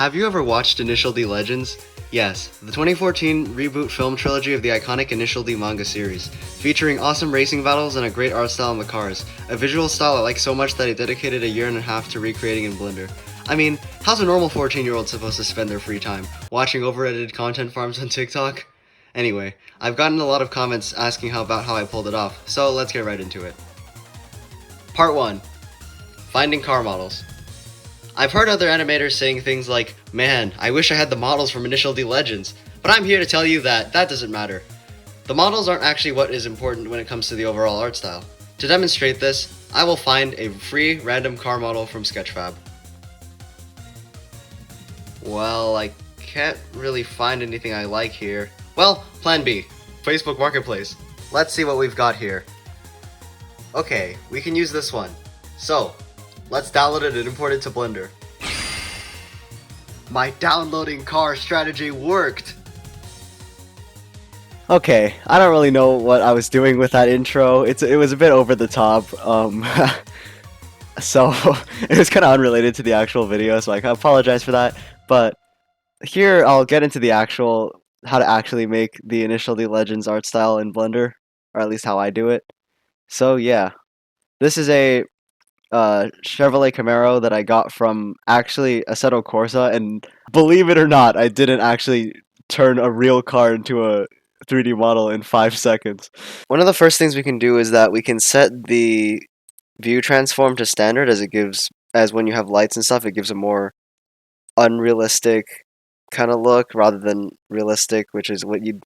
Have you ever watched Initial D Legends? Yes, the 2014 reboot film trilogy of the iconic Initial D manga series, featuring awesome racing battles and a great art style in the cars, a visual style I like so much that I dedicated a year and a half to recreating in Blender. I mean, how's a normal 14-year-old supposed to spend their free time? Watching over-edited content farms on TikTok? Anyway, I've gotten a lot of comments asking about how I pulled it off, so let's get right into it. Part 1. Finding car models. I've heard other animators saying things like, "Man, I wish I had the models from Initial D Legends," but I'm here to tell you that doesn't matter. The models aren't actually what is important when it comes to the overall art style. To demonstrate this, I will find a free random car model from Sketchfab. Well, I can't really find anything I like here. Well, plan B, Facebook Marketplace. Let's see what we've got here. Okay, we can use this one. So, let's download it and import it to Blender. My downloading car strategy worked! Okay, I don't really know what I was doing with that intro. It was a bit over the top. So it was kind of unrelated to the actual video, so I apologize for that. But here I'll get into the actual how to actually make the Initial D Legends art style in Blender, or at least how I do it. So yeah, this is a Chevrolet Camaro that I got from actually Assetto Corsa, and believe it or not, I didn't actually turn a real car into a 3D model in 5 seconds. One of the first things we can do is that we can set the view transform to standard, as when you have lights and stuff, it gives a more unrealistic kind of look rather than realistic, which is what you'd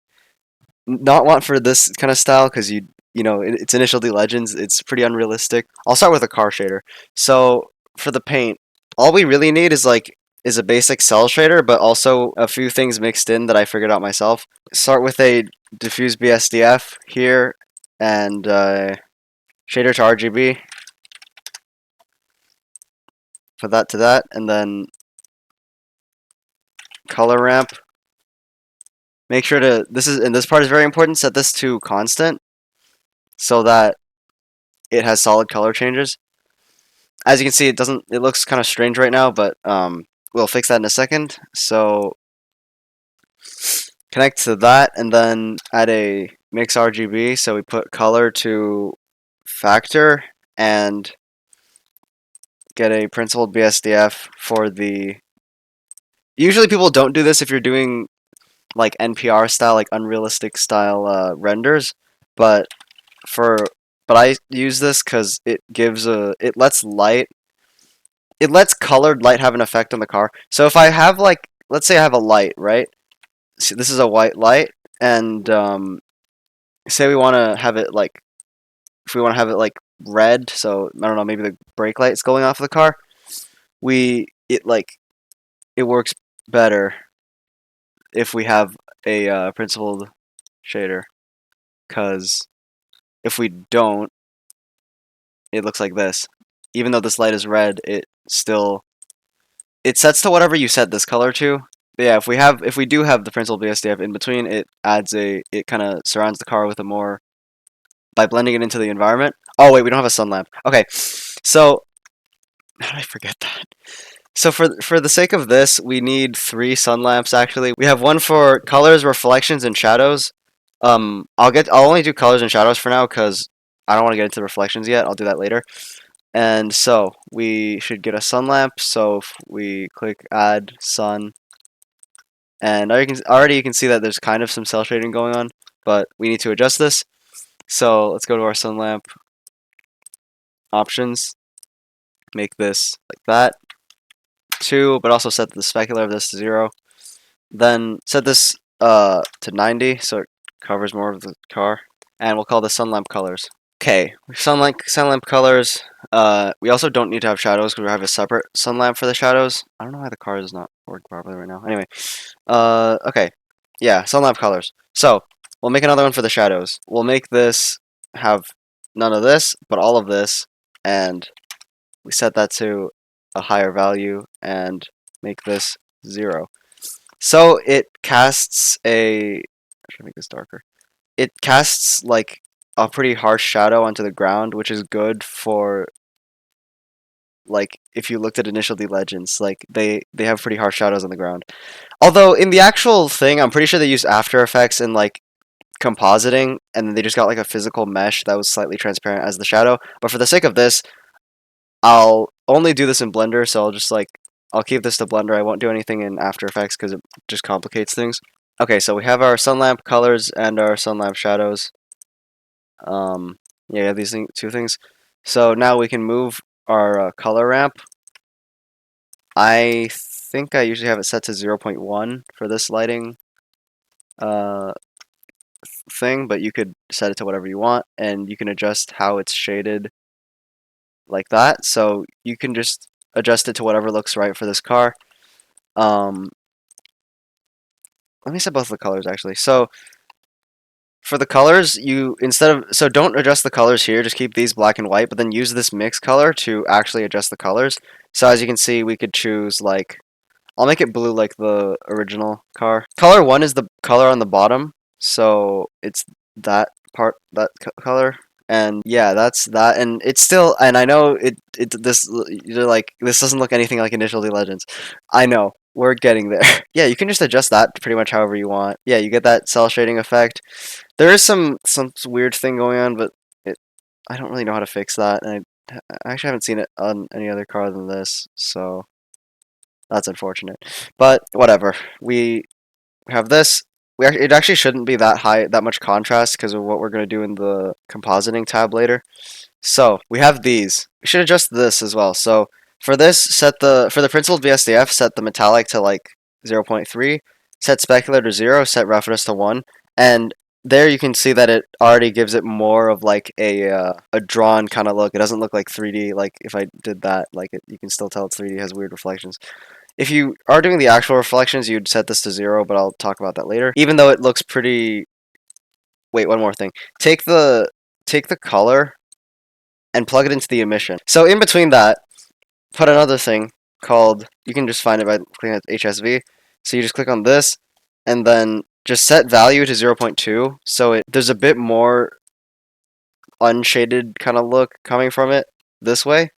not want for this kind of style, because it's Initial D Legends, it's pretty unrealistic. I'll start with a car shader. So for the paint, all we really need is a basic cell shader, but also a few things mixed in that I figured out myself. Start with a diffuse BSDF here, and shader to RGB. Put that to that, and then color ramp. Make sure to, this part is very important, set this to constant so that it has solid color changes. As you can see, it looks kind of strange right now, but we'll fix that in a second. So connect to that, and then add a mix RGB. So we put color to factor and get a principled BSDF for the. Usually people don't do this if you're doing like NPR style, like unrealistic style renders, but I use this because it lets colored light have an effect on the car. So if I have let's say I have a light, right? So this is a white light, and say we want to have it if we want to have it red, so I don't know, maybe the brake light's going off the car. It works better if we have a principled shader, because if we don't, it looks like this. Even though this light is red, it sets to whatever you set this color to. But yeah, if we do have the principled BSDF in between, it kind of surrounds the car with a more, by blending it into the environment. Oh wait, we don't have a sun lamp. Okay, so how did I forget that? So for the sake of this, we need 3 sun lamps actually. We have one for colors, reflections, and shadows. I'll only do colors and shadows for now because I don't want to get into the reflections yet. I'll do that later. And so we should get a sun lamp. So if we click add sun, and already you can see that there's kind of some cell shading going on, but we need to adjust this. So let's go to our sun lamp options. Make this like that. 2, but also set the specular of this to 0. Then set this to 90 so it covers more of the car, and we'll call this sun lamp colors. Okay, sun lamp colors. We also don't need to have shadows because we have a separate sun lamp for the shadows. I don't know why the car does not work properly right now. Anyway, okay, yeah, sun lamp colors. So we'll make another one for the shadows. We'll make this have none of this, but all of this, and we set that to a higher value and make this 0. So it casts I should make this darker. It casts like a pretty harsh shadow onto the ground, which is good for if you looked at Initial D Legends. Like they have pretty harsh shadows on the ground. Although in the actual thing, I'm pretty sure they use After Effects and like compositing, and then they just got like a physical mesh that was slightly transparent as the shadow. But for the sake of this, I'll only do this in Blender, so I'll keep this to Blender. I won't do anything in After Effects because it just complicates things. Okay, so we have our sun lamp colors and our sun lamp shadows. Yeah, we have these two things. So now we can move our color ramp. I think I usually have it set to 0.1 for this lighting uh, thing, but you could set it to whatever you want, and you can adjust how it's shaded like that. So you can just adjust it to whatever looks right for this car. Let me set both the colors actually. So for the colors, don't adjust the colors here, just keep these black and white, but then use this mix color to actually adjust the colors. So as you can see, we could choose like, I'll make it blue like the original car. Color 1 is the color on the bottom, so it's that part, that color. And yeah, that's that, and it's still, and I know you're like, this doesn't look anything like Initial D Legends. I know, we're getting there. Yeah, you can just adjust that pretty much however you want. Yeah, you get that cell shading effect. There is some weird thing going on, but I don't really know how to fix that, and I actually haven't seen it on any other car than this, so that's unfortunate. But whatever. We have this. It actually shouldn't be that much contrast because of what we're going to do in the compositing tab later. So we have these. We should adjust this as well. So for this, for the principled VSDF, set the metallic to like 0.3, set specular to 0, set roughness to 1, and there you can see that it already gives it more of like a drawn kind of look. It doesn't look like 3D. Like if I did that, like you can still tell it's 3D. It has weird reflections. If you are doing the actual reflections, you'd set this to 0, but I'll talk about that later. Even though it looks pretty... Wait, one more thing. Take the color and plug it into the emission. So in between that, put another thing called... You can just find it by clicking on HSV. So you just click on this, and then just set value to 0.2, so there's a bit more unshaded kind of look coming from it this way,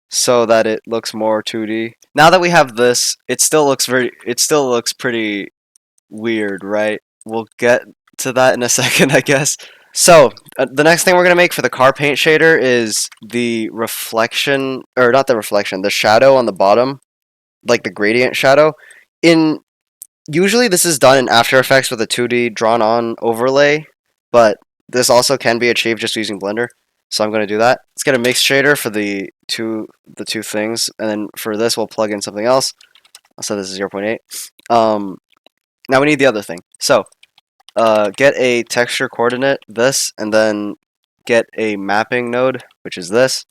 so that it looks more 2D. Now that we have this, it still looks pretty weird, right? We'll get to that in a second, I guess. So, the next thing we're going to make for the car paint shader is the reflection, or not the reflection, the shadow on the bottom, like the gradient shadow. Usually this is done in After Effects with a 2D drawn-on overlay, but this also can be achieved just using Blender. So I'm going to do that. Let's get a mix shader for the two things, and then for this we'll plug in something else. So this is 0.8. Now we need the other thing. So get a texture coordinate, this, and then get a mapping node, which is this.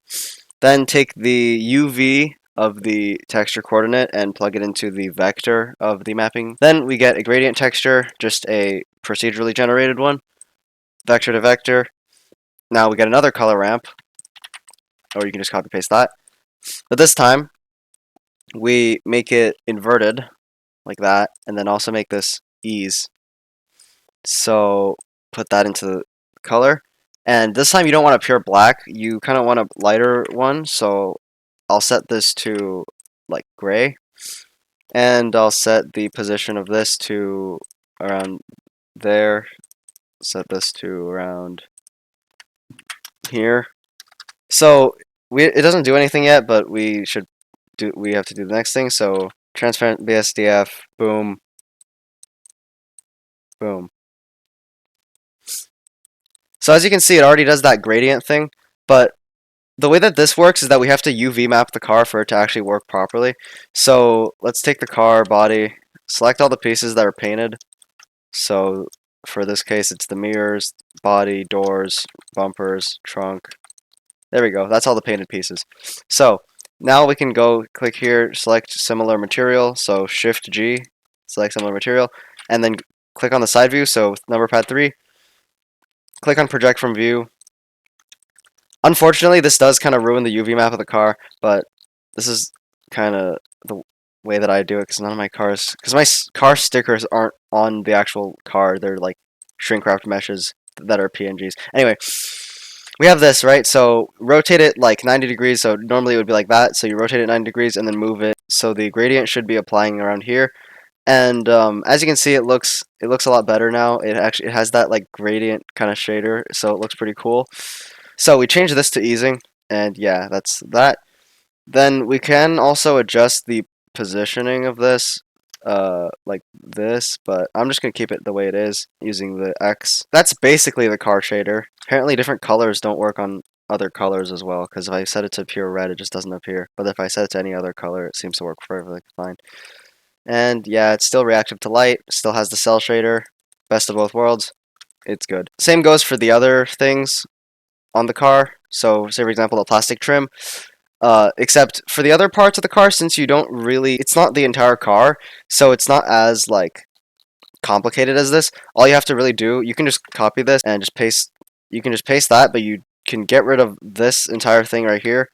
Then take the UV of the texture coordinate and plug it into the vector of the mapping. Then we get a gradient texture, just a procedurally generated one, vector to vector. Now we get another color ramp, or you can just copy paste that. But this time, we make it inverted, like that, and then also make this ease. So put that into the color. And this time you don't want a pure black, you kind of want a lighter one, so I'll set this to like gray. And I'll set the position of this to around there. Set this to around here. So it doesn't do anything yet, but we have to do the next thing. So transparent BSDF, boom, boom. So as you can see, it already does that gradient thing, but the way that this works is that we have to UV map the car for it to actually work properly. So let's take the car body, select all the pieces that are painted. So for this case, it's the mirrors, body, doors, bumpers, trunk. There we go. That's all the painted pieces. So now we can go click here, select similar material. So Shift G, select similar material, and then click on the side view. So number pad 3. Click on project from view. Unfortunately, this does kind of ruin the UV map of the car, but this is kind of the way that I do it because my car stickers aren't on the actual car. They're like shrink wrapped meshes that are PNGs. Anyway, we have this, right? So rotate it like 90 degrees. So normally it would be like that. So you rotate it 90 degrees and then move it. So the gradient should be applying around here. And as you can see, it looks a lot better now. It has that like gradient kind of shader, so it looks pretty cool. So we change this to easing, and yeah, that's that. Then we can also adjust the positioning of this, like this, but I'm just gonna keep it the way it is using the X. That's basically the car shader. Apparently, different colors don't work on other colors as well, because if I set it to pure red, it just doesn't appear. But if I set it to any other color, it seems to work perfectly fine. And yeah, it's still reactive to light, still has the cell shader, best of both worlds. It's good. Same goes for the other things on the car. So, say for example, the plastic trim. Except for the other parts of the car, since you don't really, it's not the entire car, so it's not as like complicated as this. All you have to really do, you can just copy this and just paste. You can just paste that, but you can get rid of this entire thing right here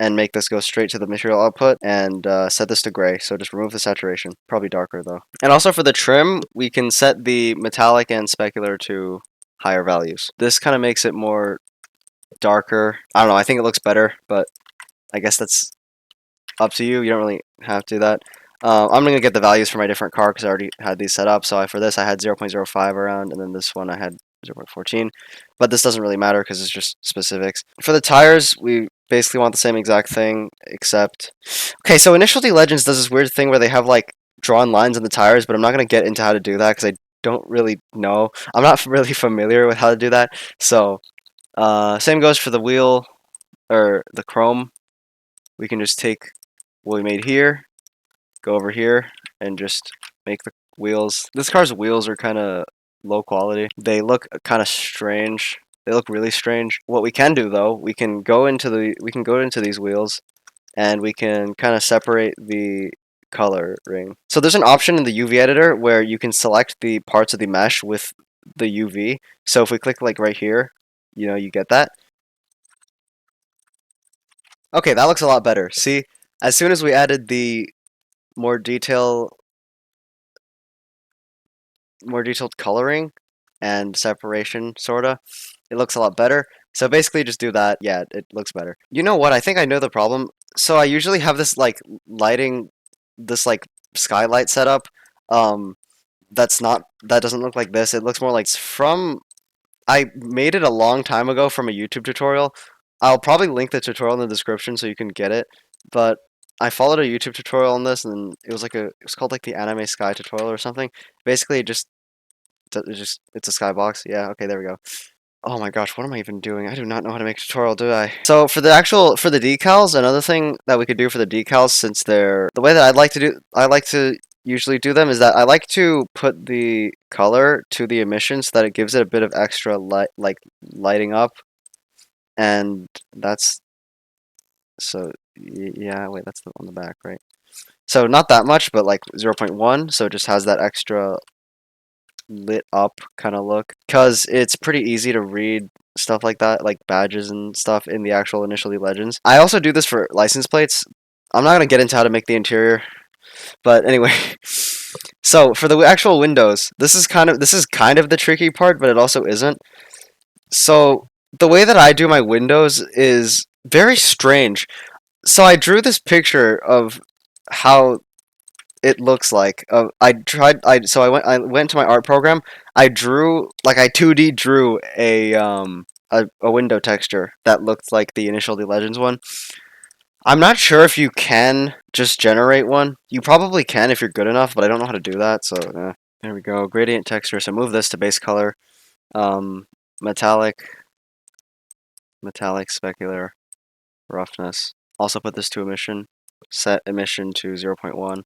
and make this go straight to the material output and set this to gray. So just remove the saturation. Probably darker though. And also for the trim, we can set the metallic and specular to higher values. This kind of makes it more darker. I don't know. I think it looks better, but I guess that's up to you. You don't really have to do that. I'm going to get the values for my different car because I already had these set up. So for this, I had 0.05 around, and then this one I had 0.14. But this doesn't really matter because it's just specifics. For the tires, we basically want the same exact thing, except... Okay, so Initial D Legends does this weird thing where they have, like, drawn lines in the tires, but I'm not going to get into how to do that because I don't really know. I'm not really familiar with how to do that. So, same goes for the wheel, or the chrome. We can just take what we made here, go over here, and just make the wheels. This car's wheels are kind of low quality. They look kind of strange. They look really strange. What we can do though, we can go into these wheels, and we can kind of separate the coloring. So there's an option in the UV editor where you can select the parts of the mesh with the UV. So if we click like right here, you get that. Okay, that looks a lot better. See, as soon as we added the more detail, more detailed coloring and separation, sorta, it looks a lot better. So basically, just do that. Yeah, it looks better. You know what? I think I know the problem. So I usually have this like lighting, this like skylight setup. Um, that doesn't look like this. It looks more like it's from. I made it a long time ago from a YouTube tutorial. I'll probably link the tutorial in the description so you can get it. But I followed a YouTube tutorial on this, and it was called like the Anime Sky tutorial or something. Basically, it's a skybox. Yeah, okay, there we go. Oh my gosh, what am I even doing? I do not know how to make a tutorial, do I? So for the decals, another thing that we could do for the decals, since they're the way that I like to usually do them is that I like to put the color to the emission so that it gives it a bit of extra light, like lighting up, and that's yeah. Wait, that's on the back, right? So not that much, but like 0.1, so it just has that extra lit up kind of look because it's pretty easy to read stuff like that, like badges and stuff in the actual Initial D Legends. I also do this for license plates. I'm not gonna get into how to make the interior, but anyway. So for the actual windows, this is kind of the tricky part, but it also isn't. So the way that I do my windows is very strange. So I drew this picture of how it looks like. I went to my art program. I drew like I 2D drew a window texture that looked like the Initial D Legends one. I'm not sure if you can just generate one. You probably can if you're good enough, but I don't know how to do that. So there we go. Gradient texture. So move this to base color. Um, metallic, specular, roughness. Also put this to emission. Set emission to 0.1.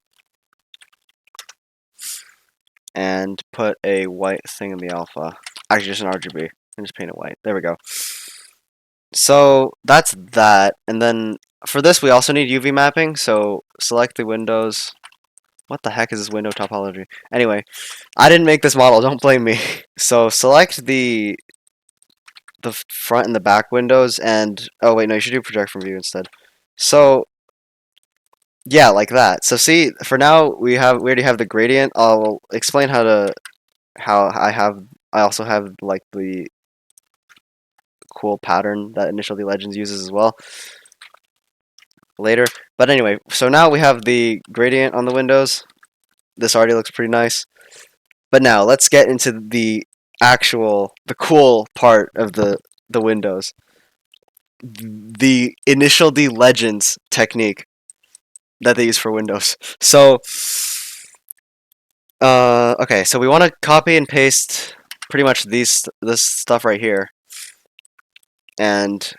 And put a white thing in the alpha. Actually, just an RGB. And just paint it white. There we go. So that's that. And then for this, we also need UV mapping. So select the windows. What the heck is this window topology? Anyway, I didn't make this model. Don't blame me. So select the front and the back windows. And oh wait, no, you should do project from view instead. So yeah, like that. So see, for now we already have the gradient. I'll explain how I also have like the cool pattern that Initial D Legends uses as well later. But anyway, so now we have the gradient on the windows. This already looks pretty nice. But now let's get into the cool part of the windows. The Initial D Legends technique that they use for Windows. So, okay, so we want to copy and paste pretty much this stuff right here. But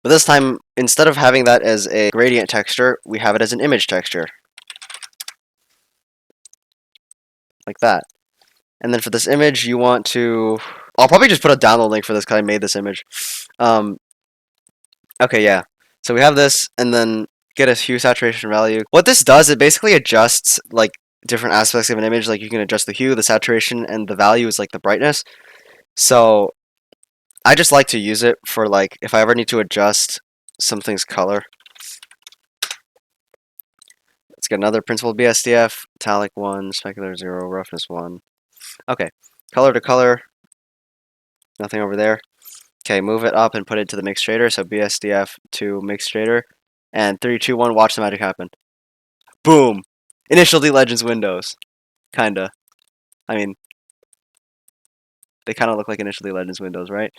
this time, instead of having that as a gradient texture, we have it as an image texture. Like that. And then for this image, you want to... I'll probably just put a download link for this because I made this image. Okay, yeah. So we have this, and then get a hue saturation value. What this does, it basically adjusts, like, different aspects of an image. Like, you can adjust the hue, the saturation, and the value is, like, the brightness. So, I just like to use it for, like, if I ever need to adjust something's color. Let's get another principled BSDF, italic 1, specular 0, roughness 1. Okay, color to color, nothing over there. Okay, move it up and put it to the mix shader, so BSDF to mix shader. And 3, 2, 1, watch the magic happen. Boom! Initial D Legends windows. Kinda. I mean, they kind of look like Initial D Legends windows, right?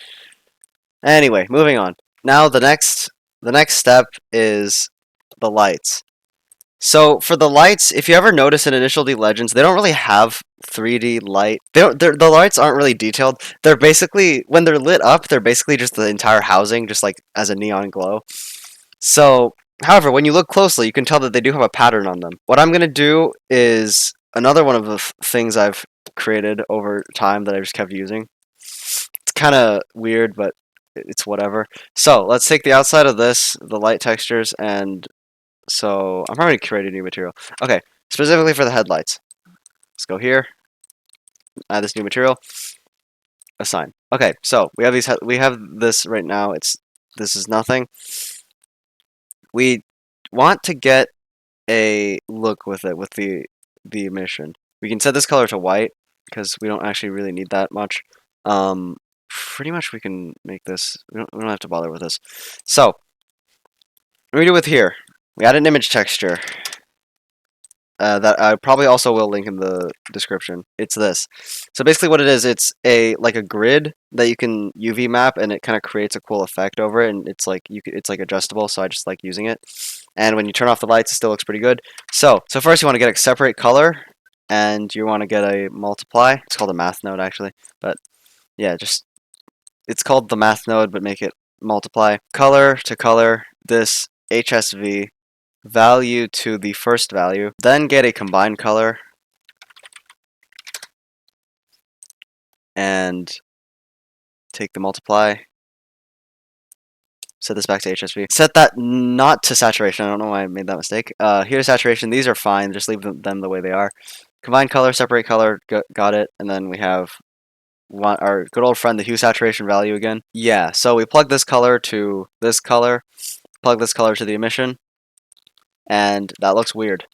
Anyway, moving on. Now the next step is the lights. So for the lights, if you ever notice in Initial D Legends, they don't really have 3D light. The lights aren't really detailed. They're basically, when they're lit up, they're basically just the entire housing, just like as a neon glow. So, however, when you look closely, you can tell that they do have a pattern on them. What I'm going to do is another one of the things I've created over time that I just kept using. It's kind of weird, but it's whatever. So, let's take the outside of this, the light textures, and so I'm probably going to create a new material. Okay, specifically for the headlights. Let's go here, add this new material, assign. Okay, so we have this right now. This is nothing. We want to get a look with it, with the emission. We can set this color to white because we don't actually really need that much. Pretty much we can make this. We don't have to bother with this. So what do we do with here? We add an image texture that I probably also will link in the description. It's this. So basically what it is, it's like a grid that you can UV map, and it kind of creates a cool effect over it, and it's like it's like adjustable, so I just like using it. And when you turn off the lights, it still looks pretty good. So first you want to get a separate color, and you want to get a multiply. It's called a math node actually, but yeah, it's called the math node, but make it multiply. Color to color, this HSV value to the first value, then get a combined color and take the multiply, set this back to HSV, set that not to saturation. I don't know why I made that mistake. Here to saturation, these are fine, just leave them the way they are. Combine color, separate color, got it, and then we have our good old friend, the hue saturation value again. Yeah, so we plug this color to this color, plug this color to the emission, and that looks weird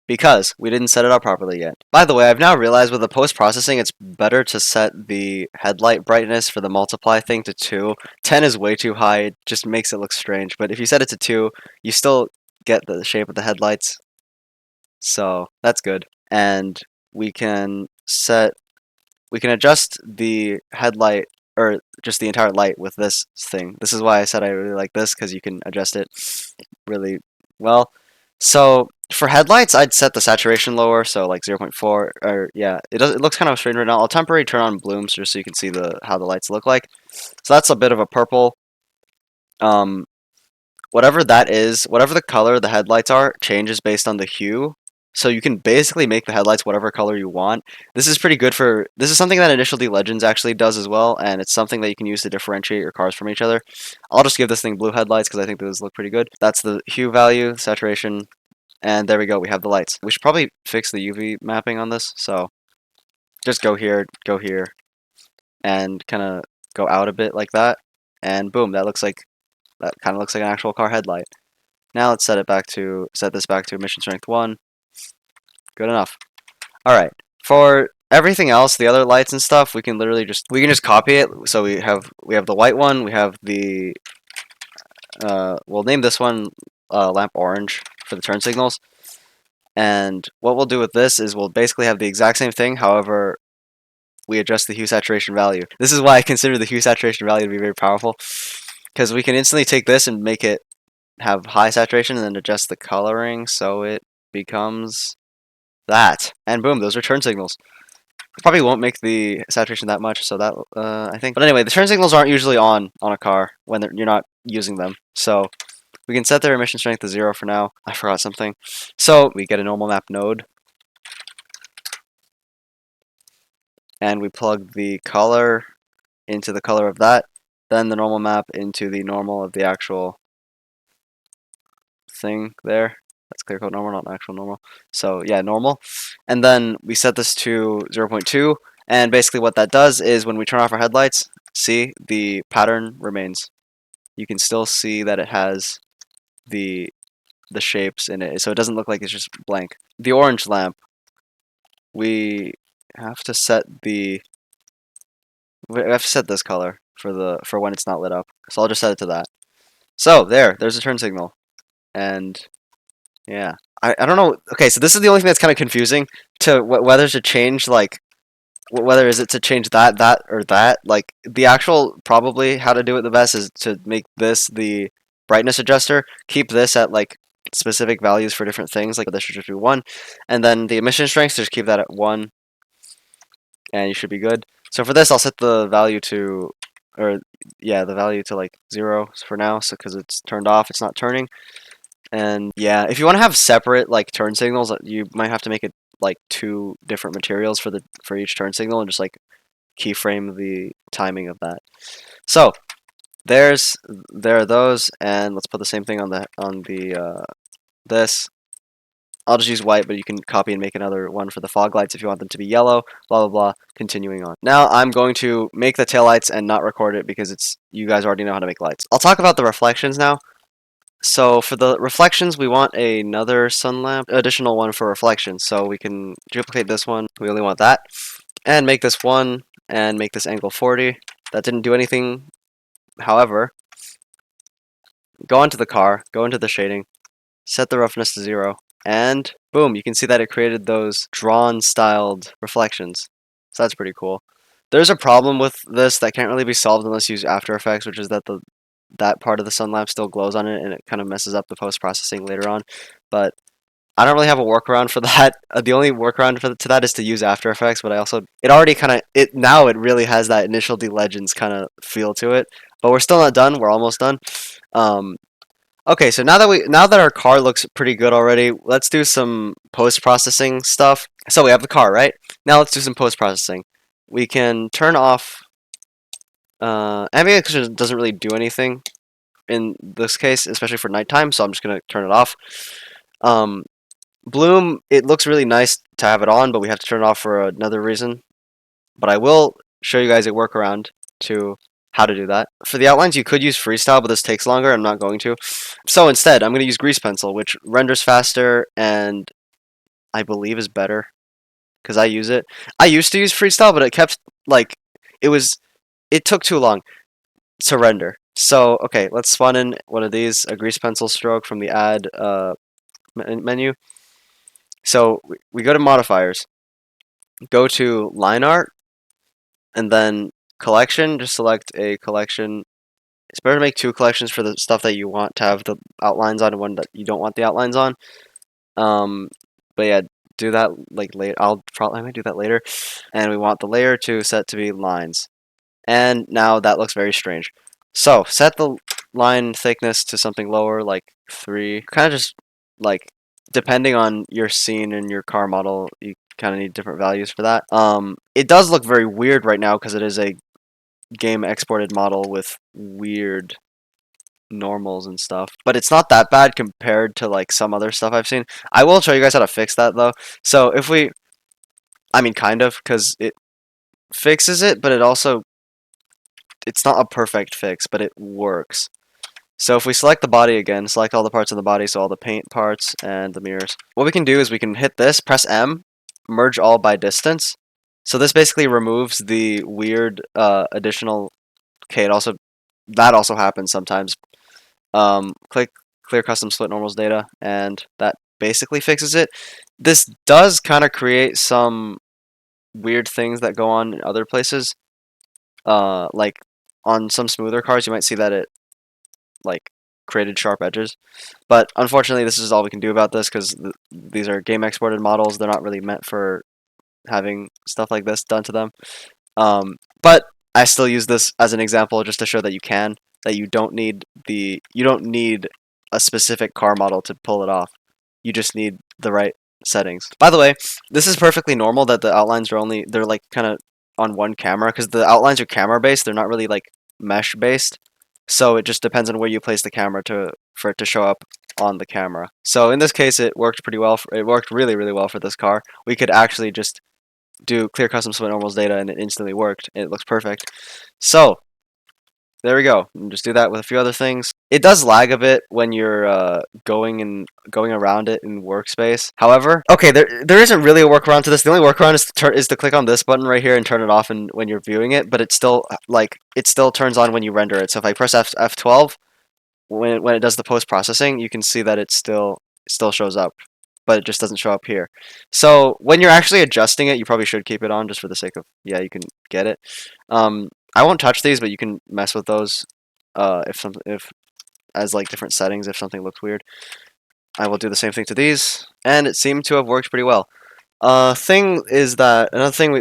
because we didn't set it up properly yet. By the way, I've now realized with the post-processing, it's better to set the headlight brightness for the multiply thing to 2. 10 is way too high, it just makes it look strange, but if you set it to 2, you still get the shape of the headlights, so that's good. And we can adjust the headlight, or just the entire light with this thing. This is why I said I really like this, because you can adjust it really well. So for headlights, I'd set the saturation lower, so like 0.4, or yeah, it looks kind of strange right now. I'll temporarily turn on blooms just so you can see how the lights look like. So that's a bit of a purple. Whatever that is, whatever the color the headlights are, changes based on the hue. So you can basically make the headlights whatever color you want. This is pretty good this is something that Initial D Legends actually does as well, and it's something that you can use to differentiate your cars from each other. I'll just give this thing blue headlights because I think those look pretty good. That's the hue value, saturation, and there we go, we have the lights. We should probably fix the UV mapping on this, so just go here, and kind of go out a bit like that, and boom, that kind of looks like an actual car headlight. Now let's set this back to emission strength 1. Good enough. Alright, for everything else, the other lights and stuff, we can just copy it. So we have the white one, we have the we'll name this one lamp orange for the turn signals. And what we'll do with this is we'll basically have the exact same thing. However, we adjust the hue saturation value. This is why I consider the hue saturation value to be very powerful, because we can instantly take this and make it have high saturation and then adjust the coloring so it becomes that. And boom, those are turn signals. It probably won't make the saturation that much, so that I think. But anyway, the turn signals aren't usually on a car when you're not using them. So we can set their emission strength to 0 for now. I forgot something. So we get a normal map node. And we plug the color into the color of that. Then the normal map into the normal of the actual thing there. That's clear code normal, not actual normal. So yeah, normal. And then we set this to 0.2. And basically what that does is when we turn off our headlights, see, the pattern remains. You can still see that it has the shapes in it, so it doesn't look like it's just blank. The orange lamp, we have to set this color for when it's not lit up. So I'll just set it to that. So there's a turn signal. And yeah, I don't know. Okay, so this is the only thing that's kind of confusing to whether to change, like whether is it to change that or that. Like the actual probably how to do it the best is to make this the brightness adjuster, keep this at like specific values for different things, like this should just be 1, and then the emission strength, just keep that at 1, and you should be good. So for this, I'll set the value to, the value to like 0 for now, so because it's turned off, it's not turning. And yeah, if you want to have separate like turn signals, you might have to make it like 2 different materials for each turn signal, and just like keyframe the timing of that. So there are those, and let's put the same thing on this. I'll just use white, but you can copy and make another one for the fog lights if you want them to be yellow, blah blah blah, continuing on. Now I'm going to make the taillights and not record it because you guys already know how to make lights. I'll talk about the reflections now. So for the reflections, we want another sun lamp, additional one for reflections. So we can duplicate this one. We only want that. And make this 1, and make this angle 40. That didn't do anything. However, go into the car, go into the shading, set the roughness to 0, and boom, you can see that it created those drawn styled reflections. So that's pretty cool. There's a problem with this that can't really be solved unless you use After Effects, which is that that part of the sun lamp still glows on it, and it kind of messes up the post-processing later on. But I don't really have a workaround for that. The only workaround to that is to use After Effects, but now it really has that Initial D Legends kind of feel to it. But we're still not done. We're almost done. Okay, so now that our car looks pretty good already, let's do some post-processing stuff. So we have the car, right? Now let's do some post-processing. We can turn off ambient occlusion doesn't really do anything in this case, especially for nighttime, so I'm just gonna turn it off. Bloom, it looks really nice to have it on, but we have to turn it off for another reason. But I will show you guys a workaround to how to do that. For the outlines, you could use freestyle, but this takes longer. I'm not going to. So instead, I'm going to use grease pencil, which renders faster and I believe is better because I use it. I used to use freestyle, but it kept it took too long to render. So okay, let's spawn in one of these, a grease pencil stroke from the add menu. So we go to modifiers, go to line art, and then collection. Just select a collection. It's better to make 2 collections for the stuff that you want to have the outlines on and one that you don't want the outlines on. But yeah, do that like later. I'm gonna do that later. And we want the layer to set to be lines. And now that looks very strange. So set the line thickness to something lower, like 3. Kind of just like depending on your scene and your car model, you kind of need different values for that. It does look very weird right now because it is a game exported model with weird normals and stuff, but it's not that bad compared to like some other stuff I've seen. I will show you guys how to fix that though. So kind of, because it fixes it, but it's not a perfect fix, but it works. So if we select the body again, select all the parts of the body, so all the paint parts and the mirrors. What we can do is we can hit this, press M, merge all by distance. So this basically removes the weird additional. Okay, that also happens sometimes. Click clear custom split normals data, and that basically fixes it. This does kind of create some weird things that go on in other places. Like on some smoother cars, you might see that it like created sharp edges. But unfortunately, this is all we can do about this because these are game exported models. They're not really meant for having stuff like this done to them. But I still use this as an example just to show that you don't need a specific car model to pull it off. You just need the right settings. By the way, this is perfectly normal that the outlines they're like kind of on one camera because the outlines are camera based. They're not really like mesh based. So it just depends on where you place the camera for it to show up on the camera. So in this case, it worked pretty well. It worked really, really well for this car. We could actually just do clear custom split normals data and it instantly worked. It looks perfect. So there we go. And just do that with a few other things. It does lag a bit when you're going around it in workspace. However, okay, there isn't really a workaround to this. The only workaround is to click on this button right here and turn it off and when you're viewing it. But it still turns on when you render it. So if I press F12 when it does the post processing, you can see that it still shows up, but it just doesn't show up here. So when you're actually adjusting it, you probably should keep it on just for the sake of you can get it. I won't touch these, but you can mess with those if as like different settings if something looks weird. I will do the same thing to these, and it seemed to have worked pretty well. Another thing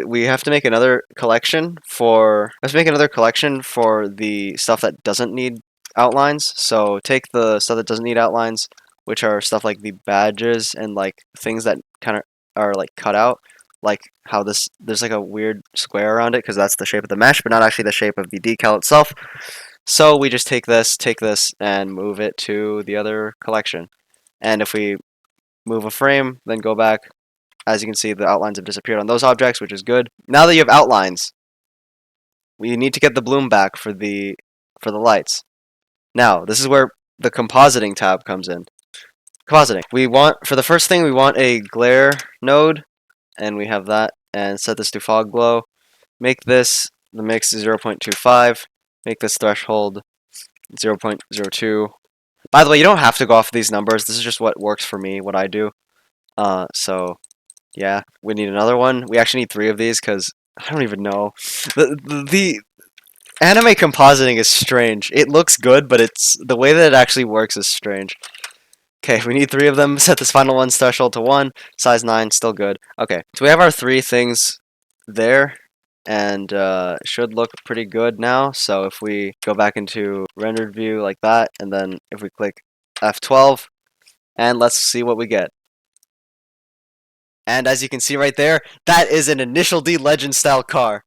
we have to make another collection for the stuff that doesn't need outlines. So take the stuff that doesn't need outlines, which are stuff like the badges and like things that kind of are like cut out, like how there's like a weird square around it because that's the shape of the mesh, but not actually the shape of the decal itself. So we just take this, and move it to the other collection. And if we move a frame, then go back, as you can see, the outlines have disappeared on those objects, which is good. Now that you have outlines, we need to get the bloom back for the lights. Now, this is where the compositing tab comes in. Compositing. For the first thing, we want a glare node, and we have that, and set this to fog glow. Make the mix 0.25. Make this threshold 0.02. By the way, you don't have to go off these numbers. This is just what works for me, what I do. So yeah, we need another one. We actually need 3 of these because I don't even know. The anime compositing is strange. It looks good, but the way that it actually works is strange. Okay, we need 3 of them. Set this final one's threshold to 1. Size 9, still good. Okay, so we have our 3 things there, and it should look pretty good now. So if we go back into rendered view like that, and then if we click F12, and let's see what we get. And as you can see right there, that is an Initial D Legend style car.